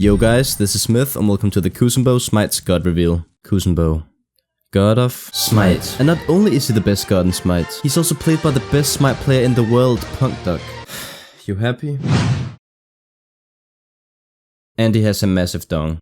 Yo guys, this is Smith and welcome to the Kuzenbo Smite's God reveal. Kuzenbo, God of Smite. And not only is he the best god in Smite, he's also played by the best Smite player in the world, Punkduck. You happy? And he has a massive dong.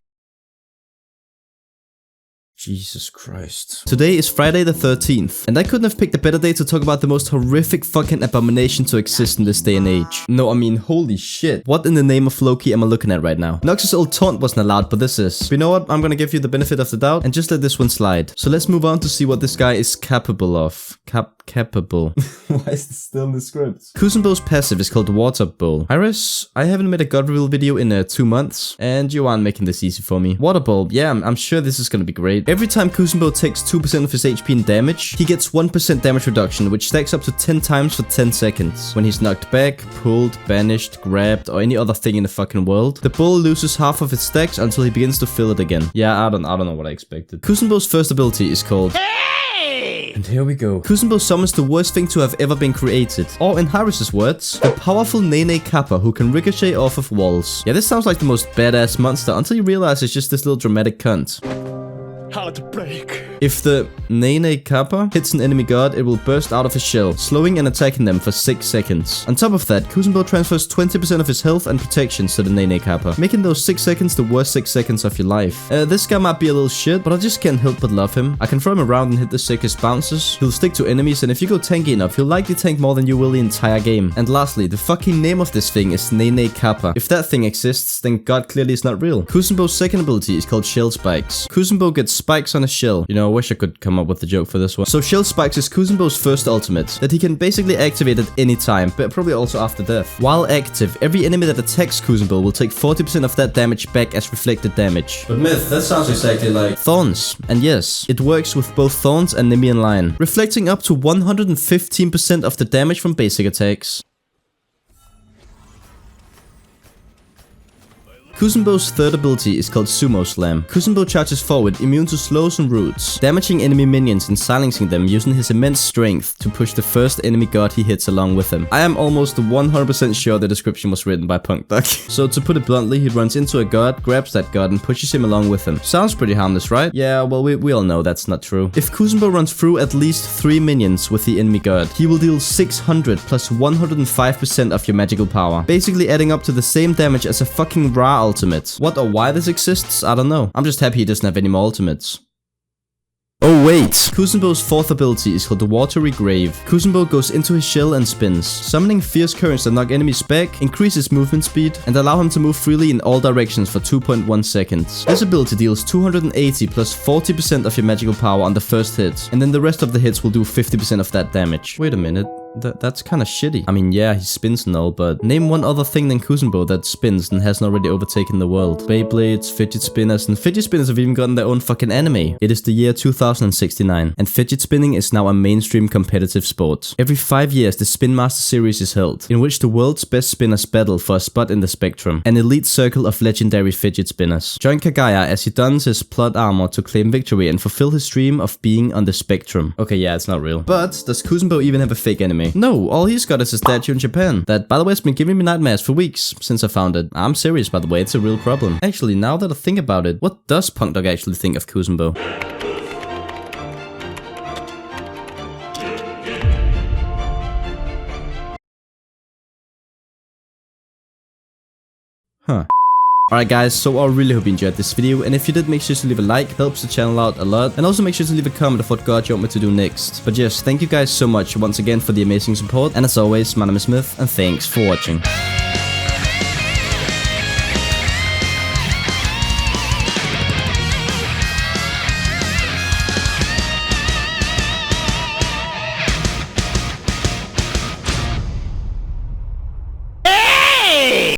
Jesus Christ. Today is Friday the 13th, and I couldn't have picked a better day to talk about the most horrific fucking abomination to exist in this day and age. No, I mean, holy shit. What in the name of Loki am I looking at right now? Nox's old taunt wasn't allowed, but this is. But you know what? I'm gonna give you the benefit of the doubt and just let this one slide. So let's move on to see what this guy is capable of. Capable. Why is this still in the script? Kuzenbo's passive is called Water Bowl. Iris, I haven't made a god reveal video in 2 months, and you aren't making this easy for me. Water Bowl, yeah, I'm sure this is gonna be great. Every time Kuzenbo takes 2% of his HP in damage, he gets 1% damage reduction, which stacks up to 10 times for 10 seconds. When he's knocked back, pulled, banished, grabbed, or any other thing in the fucking world, the bowl loses half of its stacks until he begins to fill it again. Yeah, I don't know what I expected. Kuzenbo's first ability is called... And here we go. Kuzenbo summons the worst thing to have ever been created. Or in Harris's words, the powerful Nene Kappa who can ricochet off of walls. Yeah, this sounds like the most badass monster until you realize it's just this little dramatic cunt. Heartbreak. If the Nene Kappa hits an enemy god, it will burst out of his shell, slowing and attacking them for 6 seconds. On top of that, Kuzenbo transfers 20% of his health and protections to the Nene Kappa, making those 6 seconds the worst 6 seconds of your life. This guy might be a little shit, but I just can't help but love him. I can throw him around and hit the sickest bounces. He'll stick to enemies, and if you go tanky enough, he'll likely tank more than you will the entire game. And lastly, the fucking name of this thing is Nene Kappa. If that thing exists, then God clearly is not real. Kuzenbo's second ability is called Shell Spikes. Kuzenbo gets spikes on a shell. You know, I wish I could come up with a joke for this one. So Shell Spikes is Kuzenbo's first ultimate that he can basically activate at any time, but probably also after death. While active, every enemy that attacks Kuzenbo will take 40% of that damage back as reflected damage. But Myth, that sounds exactly like Thorns. And yes, it works with both Thorns and Nemean Line, reflecting up to 115% of the damage from basic attacks. Kuzenbo's third ability is called Sumo Slam. Kuzenbo charges forward, immune to slows and roots, damaging enemy minions and silencing them using his immense strength to push the first enemy god he hits along with him. I am almost 100% sure the description was written by Punkduck. So to put it bluntly, he runs into a god, grabs that god and pushes him along with him. Sounds pretty harmless, right? Yeah, well we all know that's not true. If Kuzenbo runs through at least 3 minions with the enemy god, he will deal 600 plus 105% of your magical power, basically adding up to the same damage as a fucking Ra ultimate. What or why this exists, I don't know. I'm just happy he doesn't have any more ultimates. Oh wait! Kuzenbo's fourth ability is called the Watery Grave. Kuzenbo goes into his shell and spins, summoning fierce currents that knock enemies back, increase his movement speed, and allow him to move freely in all directions for 2.1 seconds. This ability deals 280 plus 40% of your magical power on the first hit, and then the rest of the hits will do 50% of that damage. Wait a minute. That's kind of shitty. I mean, yeah, he spins and all, but name one other thing than Kuzenbo that spins and hasn't already overtaken the world. Beyblades, fidget spinners, and fidget spinners have even gotten their own fucking anime. It is the year 2069, and fidget spinning is now a mainstream competitive sport. Every 5 years, the Spin Master Series is held, in which the world's best spinners battle for a spot in the spectrum, an elite circle of legendary fidget spinners. Join Kagaya as he dons his plot armor to claim victory and fulfill his dream of being on the spectrum. Okay, yeah, it's not real. But does Kuzenbo even have a fake enemy? No, all he's got is a statue in Japan. That, by the way, has been giving me nightmares for weeks since I found it. I'm serious, by the way, it's a real problem. Actually, now that I think about it, what does Punkduck actually think of Kuzenbo? Huh. Alright guys, so I really hope you enjoyed this video, and if you did, make sure to leave a like, helps the channel out a lot, and also make sure to leave a comment of what god you want me to do next. But yes, thank you guys so much once again for the amazing support, and as always, my name is Smith, and thanks for watching.